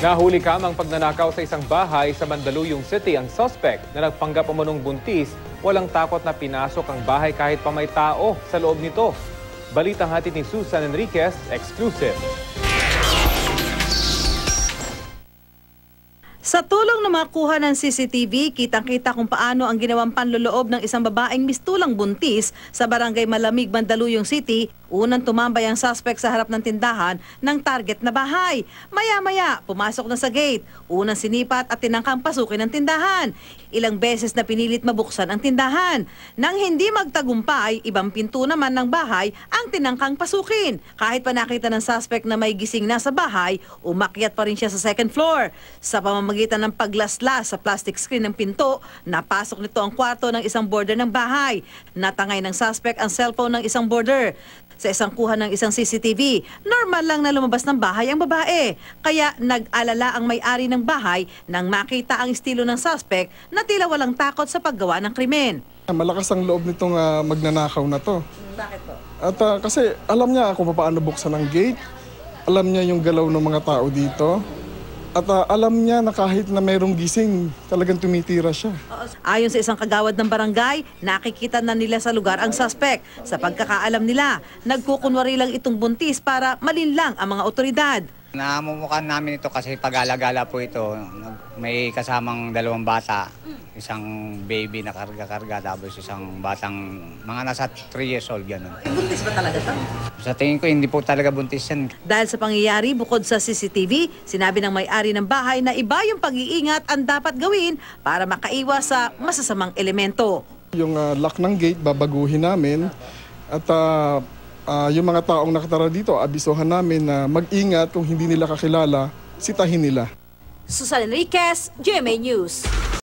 Nahuli kamang pagnanakaw sa isang bahay sa Mandaluyong City ang suspect na nagpanggap umanong buntis. Walang takot na pinasok ang bahay kahit pa may tao sa loob nito. Balitang hatid ni Susan Enriquez, exclusive. Sa tulong na makuha ng CCTV, kitang-kita kung paano ang ginawang panloloob ng isang babaeng mistulang buntis sa barangay Malamig, Mandaluyong City. Unang tumambay ang suspect sa harap ng tindahan ng target na bahay. Maya-maya, pumasok na sa gate. Unang sinipat at tinangkang pasukin ang tindahan. Ilang beses na pinilit mabuksan ang tindahan. Nang hindi magtagumpay, ibang pinto naman ng bahay ang tinangkang pasukin. Kahit pa nakita ng suspect na may gising na sa bahay, umakyat pa rin siya sa second floor. Sa pamamagitan ng paglaslas sa plastic screen ng pinto, napasok nito ang kwarto ng isang boarder ng bahay. Natangay ng suspect ang cellphone ng isang boarder. Sa isang kuha ng isang CCTV, normal lang na lumabas ng bahay ang babae. Kaya nag-alala ang may-ari ng bahay nang makita ang estilo ng suspect na tila walang takot sa paggawa ng krimen. Malakas ang loob nitong magnanakaw na to. Bakit po? At kasi alam niya kung paano buksan ang gate, alam niya yung galaw ng mga tao dito. At alam niya na kahit na mayroong gising, talagang tumitira siya. Ayon sa isang kagawad ng barangay, nakikita na nila sa lugar ang suspect. Sa pagkakaalam nila, nagkukunwari lang itong buntis para malinlang ang mga otoridad. Namumukhaan namin ito kasi pag-alagala po ito. May kasamang dalawang bata, isang baby na karga-karga, tapos isang batang mga nasa 3 years old, gano'n. Buntis ba talaga ito? Sa tingin ko, hindi po talaga buntis yan. Dahil sa pangyayari, bukod sa CCTV, sinabi ng may-ari ng bahay na iba yung pag-iingat ang dapat gawin para makaiwas sa masasamang elemento. Yung lock ng gate, babaguhin namin. At yung mga taong nakatara dito, abisohan namin na mag-ingat kung hindi nila kakilala, sitahin nila. Susan Enriquez, GMA News.